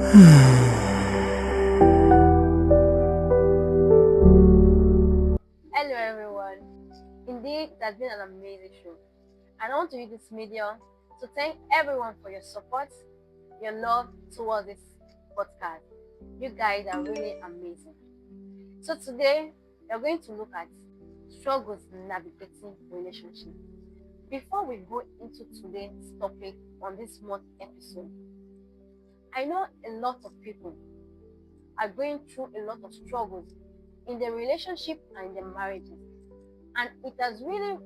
Hello everyone. Indeed, it has been an amazing show. And I want to use this medium to thank everyone for your support, your love towards this podcast. You guys are really amazing. So today we are going to look at struggles in navigating relationship. Before we go into today's topic on this month episode, I know a lot of people are going through a lot of struggles in their relationship and in their marriages. And it has really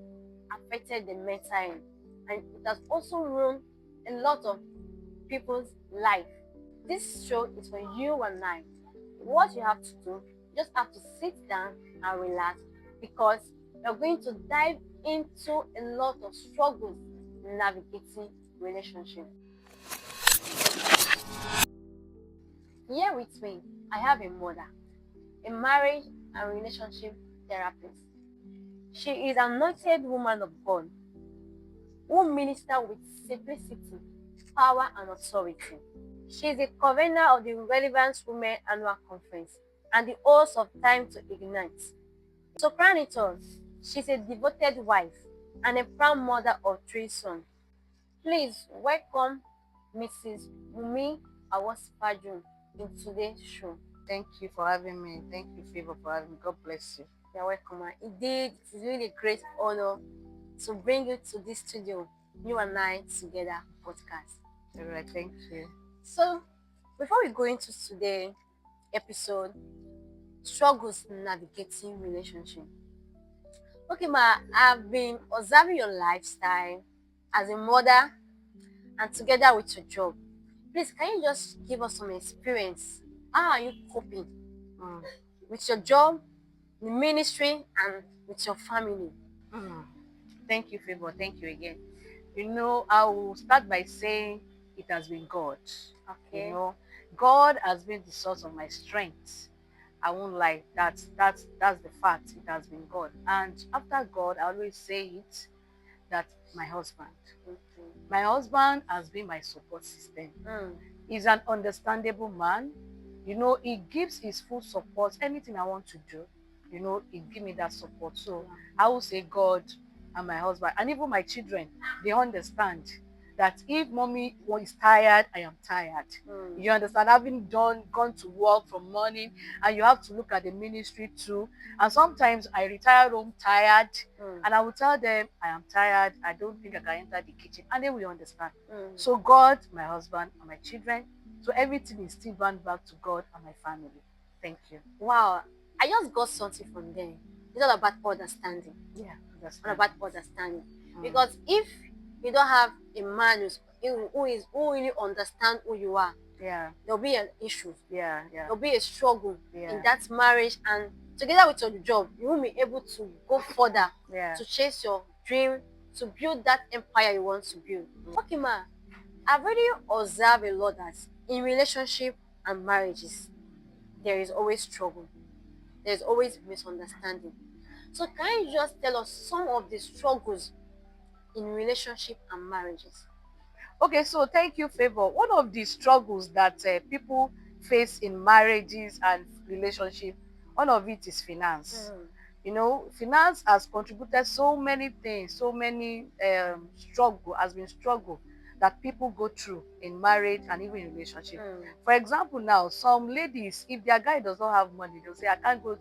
affected the mental health, and it has also ruined a lot of people's life. This show is for you and I. What you have to do, you just have to sit down and relax, because we're going to dive into a lot of struggles in navigating relationship. Here with me, I have a mother, a marriage and relationship therapist. She is an anointed woman of God who minister with simplicity, power, and authority. She is a convener of the Relevance Women Annual Conference and the host of Time to Ignite. To crown it all, she's a devoted wife and a proud mother of 3 sons. Please welcome Mrs. Wumi Awosipaju in today's show. Thank you for having me. Thank you, Favor, for having me. God bless you. You're welcome. Indeed, it is really a great honor to bring you to this studio, you and I together podcast. All right, thank you. So, before we go into today's episode, struggles in navigating relationship. Okay, ma, I've been observing your lifestyle as a mother and together with your job. Please, can you just give us some experience? How are you coping with your job, the ministry, and with your family? Thank you, Favor. Thank you again. I will start by saying it has been God. Okay. God has been the source of my strength. I won't lie. That's the fact. It has been God. And after God, I always say it, that my husband. Okay. My husband has been my support system. He's an understandable man. He gives his full support. Anything I want to do, he give me that support. So I will say God and my husband, and even my children, they understand that if mommy is tired, I am tired. You understand? Having gone to work from morning, and you have to look at the ministry too. And sometimes I retire home tired, and I will tell them I am tired. I don't think I can enter the kitchen, and they will understand. So God, my husband, and my children. So everything is still bound back to God and my family. Thank you. Wow, I just got something from them. It's all about understanding. Yeah, it's all about understanding. Because if you don't have a man who really understands who you are, there'll be an issue. There'll be a struggle in that marriage, and together with your job, you won't be able to go further to chase your dream, to build that empire you want to build. Okay, ma, I've already observed a lot that in relationship and marriages, there is always struggle. There's always misunderstanding. So can you just tell us some of the struggles in relationship and marriages? Okay, so thank you, Favor. One of the struggles that people face in marriages and relationship, one of it is finance. Finance has contributed so many things, so many struggle that people go through in marriage and even in relationship. For example, now some ladies, if their guy does not have money, they'll say, I can't go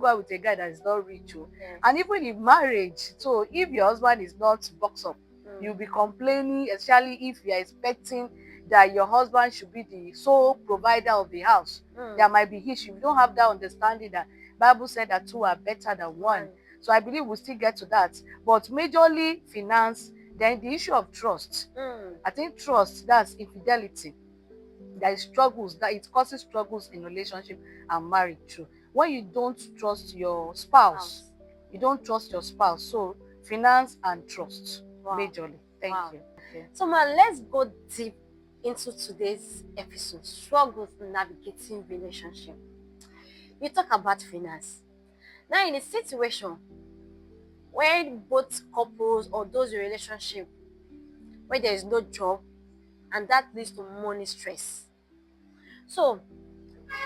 out with a guy that is not rich. And even in marriage, so if your husband is not boxed up, you'll be complaining, especially if you're expecting that your husband should be the sole provider of the house. There might be issue. You don't have that understanding that Bible said that 2 are better than 1. So I believe we'll still get to that. But majorly finance, then the issue of trust. I think trust, that's infidelity. There is struggles, that it causes struggles in relationship and marriage too. When you don't trust your spouse, So finance and trust, majorly. Thank you. Okay. So ma, let's go deep into today's episode, struggles in navigating relationship. You talk about finance. Now in a situation where both couples or those in relationship where there is no job, and that leads to money stress. So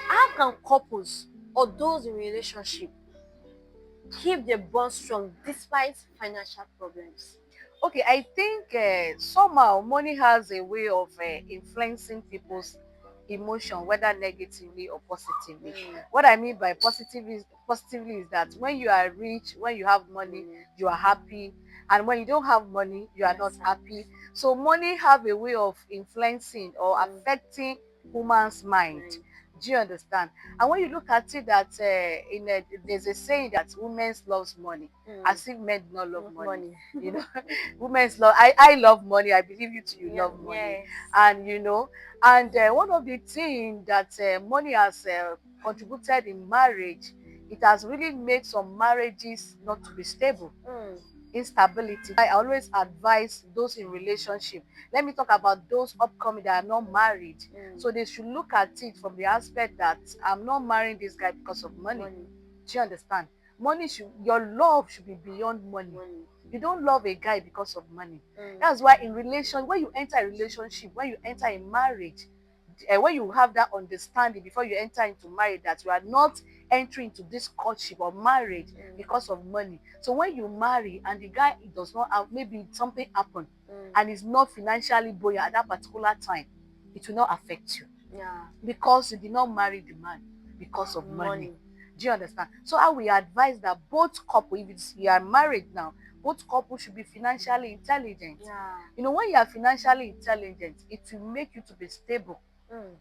how can couples or those in relationship keep their bond strong despite financial problems? Okay, I think somehow money has a way of influencing people's emotion, whether negatively or positively. What I mean by positively is that when you are rich, when you have money, you are happy, and when you don't have money, you are not happy. So money have a way of influencing or affecting woman's mind. Do you understand? And when you look at it, that there's a saying that women loves money, as if men do not love money. You know, women's love. I love money. I believe you too. You love money, and one of the things that money has contributed in marriage, it has really made some marriages not to be stable. Instability. I always advise those in relationship. Let me talk about those upcoming that are not married. So they should look at it from the aspect that I'm not marrying this guy because of money. Do you understand? Your love should be beyond money. You don't love a guy because of money. That's why when you enter a relationship, when you enter a marriage, when you have that understanding before you enter into marriage, that you are not entering into this courtship or marriage because of money. So when you marry and the guy does not have, maybe something happened and is not financially buoyant at that particular time, it will not affect you. Because you did not marry the man because of money. Do you understand? So I will advise that both couples, if you are married now, both couples should be financially intelligent. When you are financially intelligent, it will make you to be stable.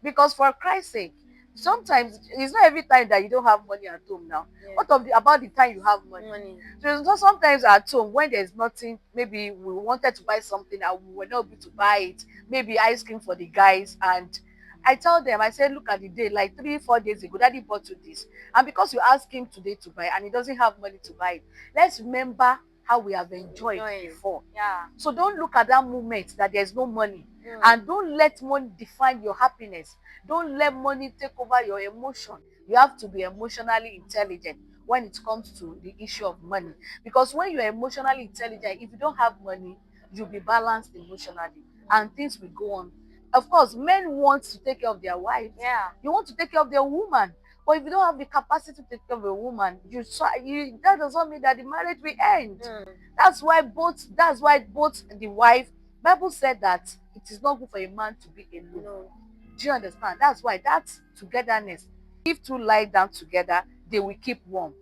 Because for Christ's sake, sometimes it's not every time that you don't have money at home now. What about the time you have money? So sometimes at home when there's nothing, maybe we wanted to buy something and we were not able to buy it, maybe ice cream for the guys, and I tell them, I said, look at the day, like 3-4 days ago, daddy bought you this. And because you ask him today to buy and he doesn't have money to buy it, let's remember how we have enjoyed before. So don't look at that moment that there's no money. And don't let money define your happiness. Don't let money take over your emotion. You have to be emotionally intelligent when it comes to the issue of money. Because when you're emotionally intelligent, if you don't have money, you'll be balanced emotionally and things will go on. Of course, men want to take care of their wives. You want to take care of their woman. But if you don't have the capacity to take care of a woman, that does not mean that the marriage will end. That's why both the wife, Bible said that it is not good for a man to be alone. Do you understand? That's why that togetherness, if two lie down together, they will keep warm.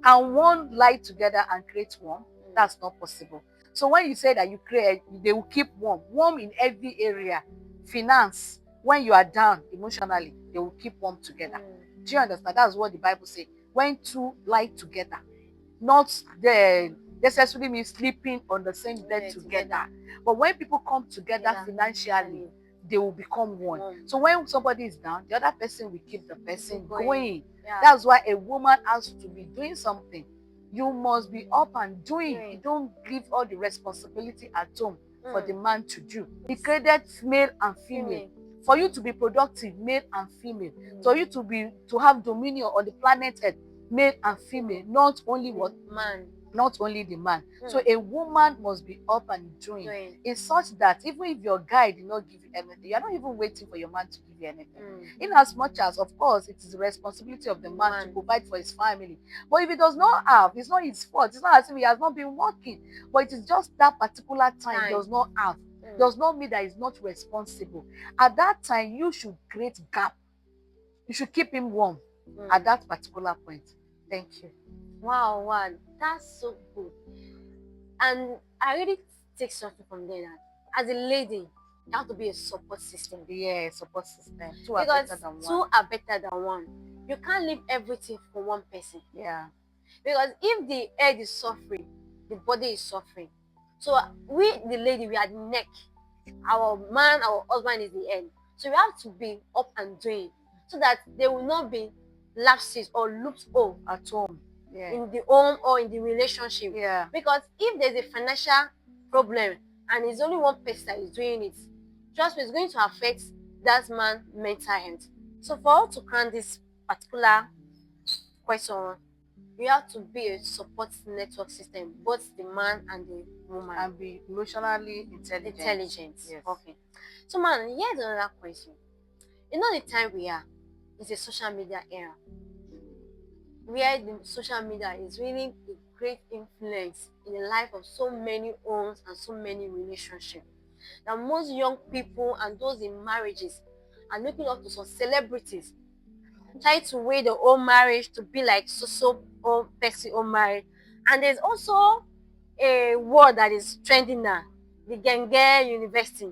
Can one lie together and create warm? That's not possible. So when you say that they will keep warm in every area. Finance, when you are down emotionally, they will keep warm together. Do you understand? That's what the Bible says. When two lie together, not necessarily means sleeping on the same bed together. But when people come together financially, they will become one. So when somebody is down, the other person will keep the person going. That's why a woman has to be doing something. You must be up and doing. You don't give all the responsibility at home for the man to do. He created male and female. For you to be productive, male and female. For you to have dominion on the planet Earth, male and female, not only the man. So a woman must be up and doing. It's such that even if your guy did not give you anything, you're not even waiting for your man to give you anything. In as much as, of course, it is the responsibility of the man to provide for his family. But if he does not have, it's not his fault. It's not as if he has not been working. But it is just that particular time he does not have. Does not mean that he's not responsible. At that time, you should create gap. You should keep him warm at that particular point. Thank you. Wow, that's so good. And I really take something from there that as a lady, you have to be a support system. Yeah, support system. Two are better than one. You can't leave everything for one person. Yeah. Because if the head is suffering, the body is suffering. So we, the lady, we are the neck. Our man, our husband is the head. So we have to be up and doing so that there will not be lapses or loopholes at home. In the home or in the relationship. Because if there's a financial problem and it's only one person that is doing it, trust me, it's going to affect that man's mental health. So for us to crown this particular question, you have to be a support network system, both the man and the woman. And be emotionally intelligent. Yes. Okay. So man, here's another question. You know the time we are is a social media era where the social media is really a great influence in the life of so many homes and so many relationships. That most young people and those in marriages are looking up to some celebrities, trying to weigh their own marriage to be like so own person own marriage. And there's also a word that is trending now, the Genge University,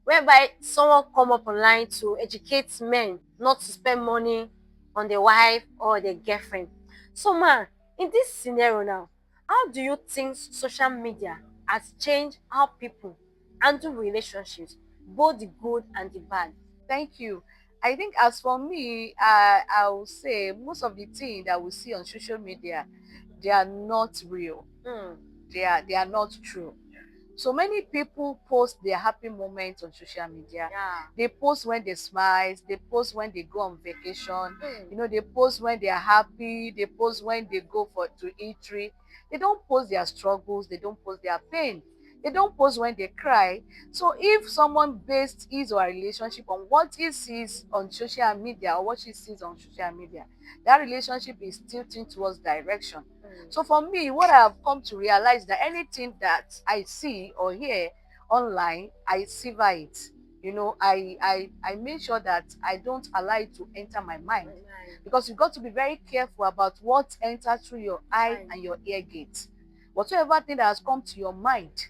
whereby someone come up online to educate men not to spend money on their wife or their girlfriend. So man, in this scenario now, how do you think social media has changed how people handle relationships, both the good and the bad? Thank you. I think as for me, I will say most of the things that we see on social media, they are not real. Mm. They are not true. So many people post their happy moments on social media. Yeah. They post when they smile, they post when they go on vacation, Mm. they post when they are happy, they post when they go to eatery. They don't post their struggles, they don't post their pain. They don't post when they cry. So if someone based his or her relationship on what he sees on social media or what she sees on social media, that relationship is tilting towards direction. So for me, what I have come to realize that anything that I see or hear online, I savor it. I make sure that I don't allow it to enter my mind, because you've got to be very careful about what enters through your eye and your ear gate. Whatever thing that has come to your mind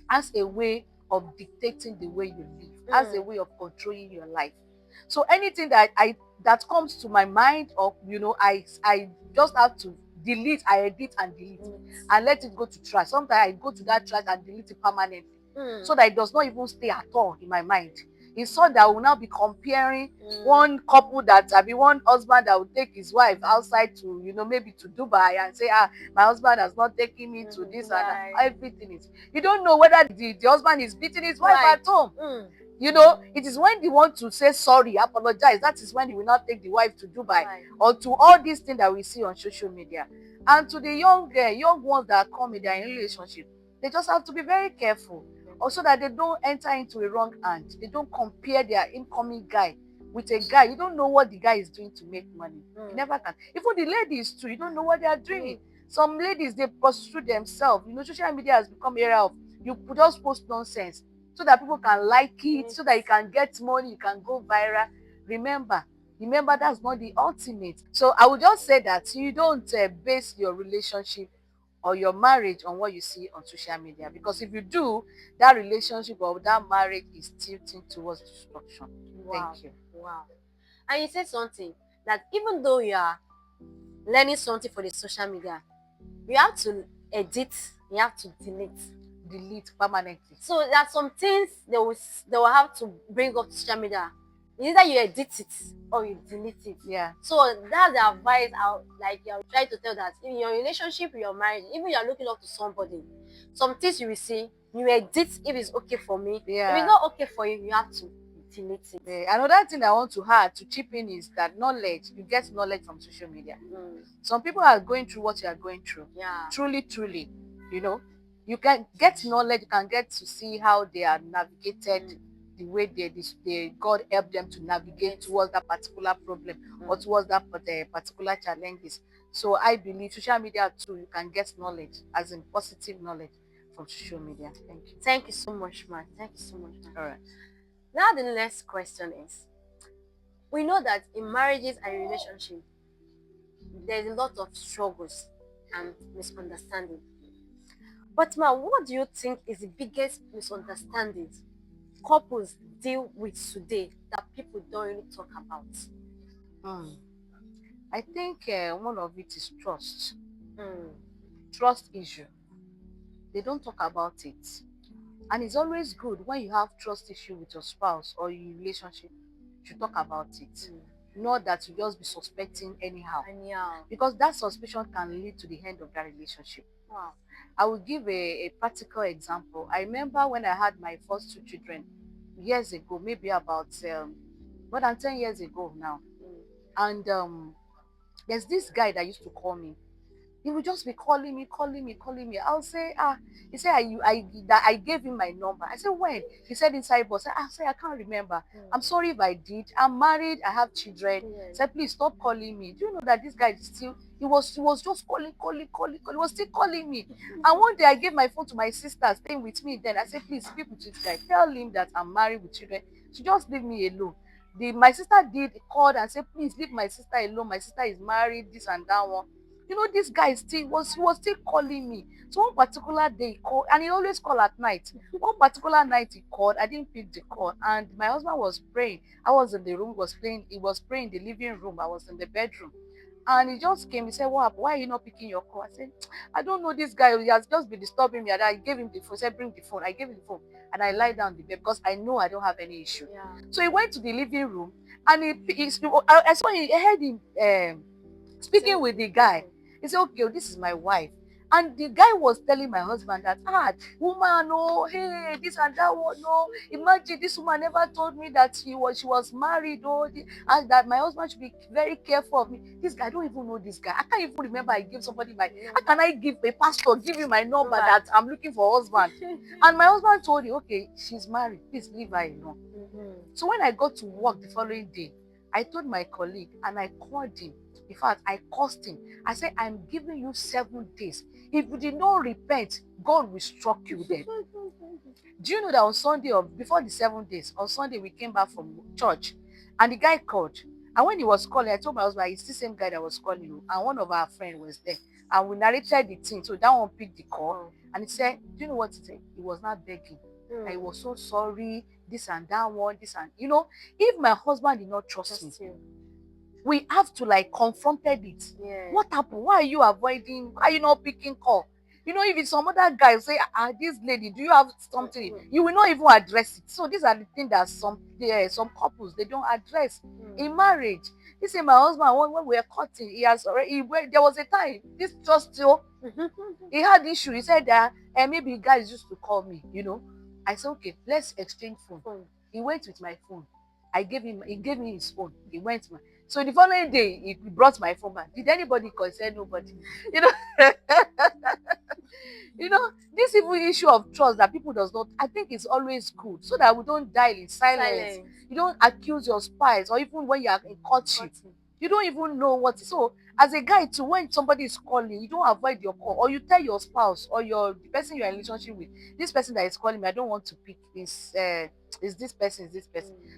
has a way of dictating the way you live, has a way of controlling your life. So anything that comes to my mind, or I just have to delete, I edit and delete and let it go to trash. Sometimes I go to that trash and delete it permanently, so that it does not even stay at all in my mind. It's so that I will now be comparing one couple that one husband that will take his wife outside to maybe to Dubai and say, my husband has not taken me to this and that. Everything is, you don't know whether the husband is beating his wife at home. It is when they want to say sorry, apologize, that is when they will not take the wife to Dubai or to all these things that we see on social media. And to the young ones that come in their relationship, they just have to be very careful, also that they don't enter into a wrong hand. They don't compare their incoming guy with a guy. You don't know what the guy is doing to make money. You never can. Even the ladies too, you don't know what they are doing. Some ladies, they prostitute themselves. Social media has become an area of, you just post nonsense so that people can like it, so that you can get money, you can go viral. Remember, that's not the ultimate. So I would just say that you don't base your relationship or your marriage on what you see on social media, because if you do, that relationship or that marriage is tilting towards destruction. Wow. Thank you. Wow. And you said something that even though you are learning something for the social media, you have to edit, you have to delete Permanently. So there are some things they will have to bring up to social media. Either you edit it or you delete it. Yeah. So that's the advice you're trying to tell, that in your relationship, your marriage, even you're looking up to somebody, some things you will see, you edit if it's okay for me. Yeah. If it's not okay for you, you have to delete it. Yeah. Another thing I want to add to chip in is that knowledge, you get knowledge from social media. Some people are going through what you are going through. Yeah. Truly, you can get knowledge, you can get to see how they are navigated, the way God helped them to navigate towards that particular problem or towards that particular challenges. So I believe social media too, you can get knowledge, as in positive knowledge from social media. Thank you. Thank you so much, man. Thank you so much, man. All right. Now the next question is, we know that in marriages and relationships, there's a lot of struggles and misunderstanding. But ma, what do you think is the biggest misunderstandings couples deal with today that people don't really talk about? I think one of it is trust. Mm. Trust issue. They don't talk about it. And it's always good when you have trust issue with your spouse or your relationship to talk about it. Not that you just be suspecting anyhow. Because that suspicion can lead to the end of that relationship. Wow. I will give a practical example. I remember when I had my first two children years ago, maybe about more than 10 years ago now. And there's this guy that used to call me. He would just be calling me. I'll say, he said, I gave him my number. I said, when? He said, inside bus. I said, I can't remember. I'm sorry if I did. I'm married. I have children. I said, please stop calling me. Do you know that this guy is still, he was just calling. He was still calling me. And one day I gave my phone to my sister staying with me. Then I said, please speak with this guy. Tell him that I'm married with children. She just leave me alone. My sister did called and said, please leave my sister alone. My sister is married, this and that one. You know, this guy was still calling me. So one particular day he called, and he always call at night. One particular night he called, I didn't pick the call, and my husband was praying. I was in the room, he was praying in the living room. I was in the bedroom. And he just came, he said, what happened? Why are you not picking your call? I said, I don't know this guy. He has just been disturbing me. And I gave him the phone. He said, bring the phone. I gave him the phone. And I lied down the bed because I know I don't have any issue. Yeah. So he went to the living room and I saw him, I heard him speaking with the guy. He said, okay, this is my wife. And the guy was telling my husband that, woman, oh, hey, this and that one, no. Imagine this woman never told me that she was married, and that my husband should be very careful of me. This guy, I don't even know this guy. I can't even remember I gave somebody how can I give a pastor, give you my number that I'm looking for husband? And my husband told you, okay, she's married, please leave her alone. So when I got to work the following day, I told my colleague and I called him. In fact, I cursed him. I said, I'm giving you 7 days. If you did not repent, God will struck you then. Do you know that on Sunday, before the 7 days, on Sunday we came back from church and the guy called. And when he was calling, I told my husband, it's the same guy that was calling you. And one of our friends was there. And we narrated the thing. So that one picked the call. And he said, do you know what he said? He was not begging. He was so sorry, this and that one, this and, if my husband did not trust me, we have to confronted it. Yeah. What happened? Why are you avoiding? Why are you not picking call? If it's some other guy say, this lady, do you have something? You will not even address it. So these are the things that some couples, they don't address in marriage. This is my husband, when we were cutting, there was a time, this just still, he had issue. He said that maybe guys used to call me, I said, okay, let's exchange phone. He went with my phone. He gave me his phone. He went. So the following day, he brought my phone back. Did anybody call? He said nobody. This even issue of trust that people does not, I think it's always good so that we don't die in silence. You don't accuse your spouse, or even when you are in courtship, you don't even know what. So as a guy too, when somebody is calling, you don't avoid your call, or you tell your spouse or the person you're in relationship with, this person that is calling me, I don't want to pick this. Is this person.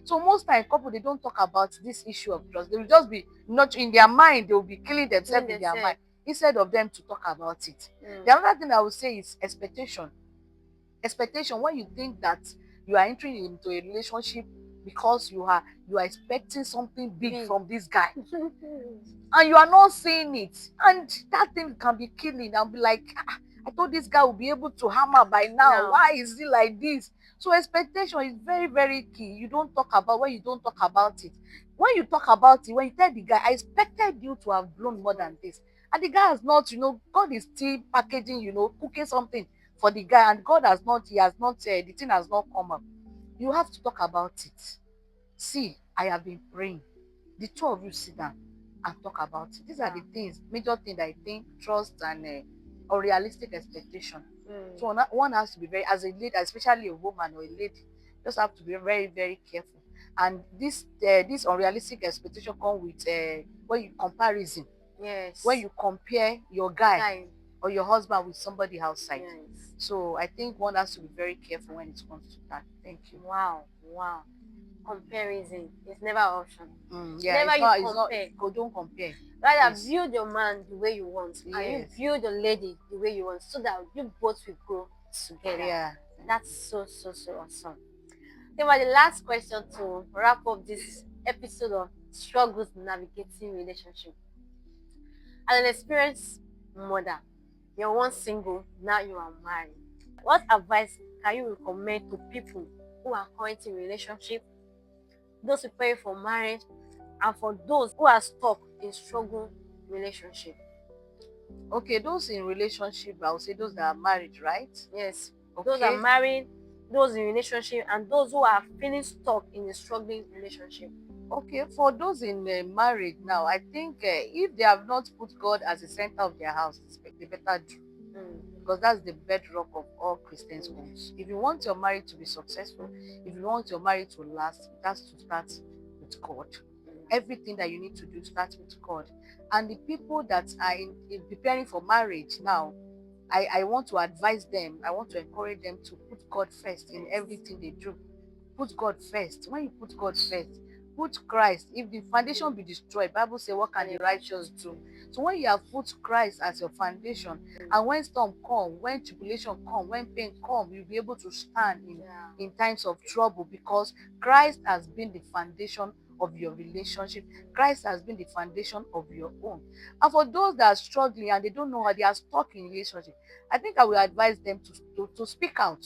So most time couple, they don't talk about this issue of trust. They will just be not in their mind, they will be killing themselves in their mind instead of them to talk about it. The other thing I would say is expectation. When you think that you are entering into a relationship because you are expecting something big from this guy and you are not seeing it, and that thing can be killing. I'll be like, I thought this guy will be able to hammer by now. Why is he like this? So expectation is very, very key. You don't talk about when you don't talk about it. When you talk about it, when you tell the guy, I expected you to have blown more than this, and the guy has not, God is still packaging, cooking something for the guy, and God has not, the thing has not come up. You have to talk about it. See, I have been praying. The two of you sit down and talk about it. These are the things, major things that I think trust and unrealistic expectation. So one has to be very, as a lady, especially a woman or a lady, just have to be very, very careful. And this unrealistic expectation come with when you comparison. Yes. When you compare your guy or your husband with somebody outside. Yes. So I think one has to be very careful when it comes to that. Thank you. Wow. Comparison is never an option. Don't compare. Rather, build your man the way you want, and you build your lady the way you want, so that you both will grow together. Yeah. That's so awesome. Then the last question to wrap up this episode of Struggles Navigating Relationship. As an experienced mother, you're once single, now you are married. What advice can you recommend to people who are currently in relationship, those preparing for marriage, and for those who are stuck in struggle relationship? Okay, those in relationship, I would say those that are married, right? Yes. Okay. Those are married, those in relationship, and those who are feeling stuck in a struggling relationship. Okay, for those in marriage now, I think if they have not put God as the center of their house, they better do, because that's the bedrock of all Christians' homes. If you want your marriage to be successful, if you want your marriage to last, that's to start with God. Everything that you need to do starts with God. And the people that are in preparing for marriage now, I want to advise them, I want to encourage them to put God first in everything they do. Put God first. When you put God first, put Christ. If the foundation be destroyed, Bible says, what can the righteous do? So when you have put Christ as your foundation, and when storm come, when tribulation come, when pain come, you'll be able to stand in times of trouble, because Christ has been the foundation of your relationship. Christ has been the foundation of your own. And for those that are struggling and they don't know how they are stuck in relationship, I think I will advise them to speak out.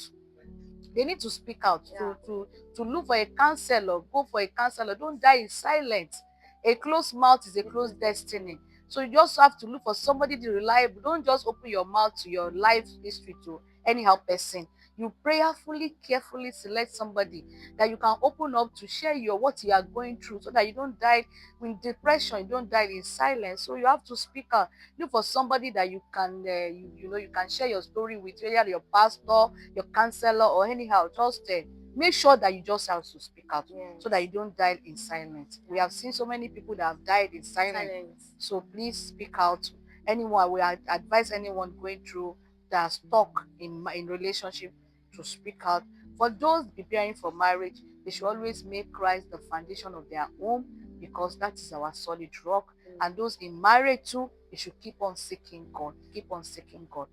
They need to speak out, to look for a counselor, go for a counselor. Don't die in silence. A closed mouth is a closed destiny. So you just have to look for somebody to reliable. Don't just open your mouth to your life history to anyhow person. You prayerfully, carefully select somebody that you can open up to share what you are going through, so that you don't die with depression, you don't die in silence. So you have to speak out. Look for somebody that you can you can share your story with, whether your pastor, your counselor, or anyhow. Just make sure that you just have to speak out, so that you don't die in silence. We have seen so many people that have died in silence. So please speak out. Anyone, we advise anyone going through that are stuck in relationship to speak out. For those preparing for marriage, they should always make Christ the foundation of their home, because that is our solid rock. And those in marriage too, they should keep on seeking God. Keep on seeking God.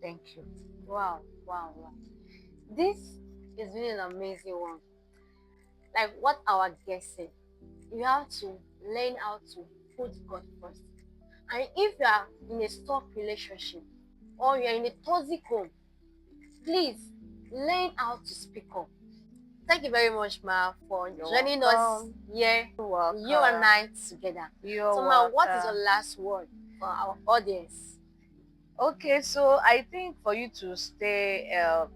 Thank you. Wow. This is really an amazing one. Like what our guest said, you have to learn how to put God first. And if you are in a stuck relationship, or you're in a toxic home, please learn how to speak up. Thank you very much, Ma, for joining us here, you and I together. So, Ma, what is your last word for our audience? Okay, so I think for you to stay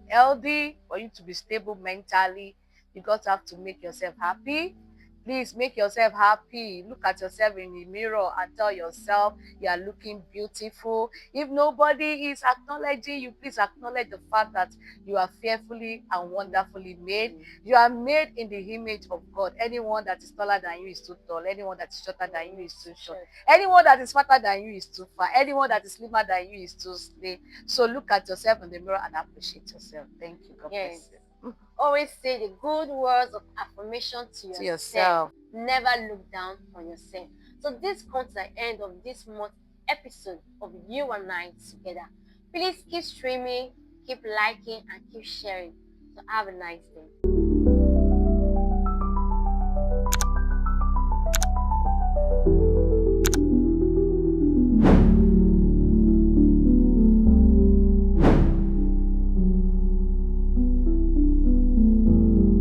healthy, for you to be stable mentally, you got to have to make yourself happy. Please make yourself happy. Look at yourself in the mirror and tell yourself you are looking beautiful. If nobody is acknowledging you, please acknowledge the fact that you are fearfully and wonderfully made. You are made in the image of God. Anyone that is taller than you is too tall. Anyone that is shorter than you is too short. Anyone that is fatter than you is too far. Anyone that is slimmer than you is too slim. So look at yourself in the mirror and appreciate yourself. Thank you. God bless you. Always say the good words of affirmation to yourself. Never look down on yourself. So this comes to the end of this month's episode of You and I Together. Please keep streaming, keep liking, and keep sharing. So have a nice day.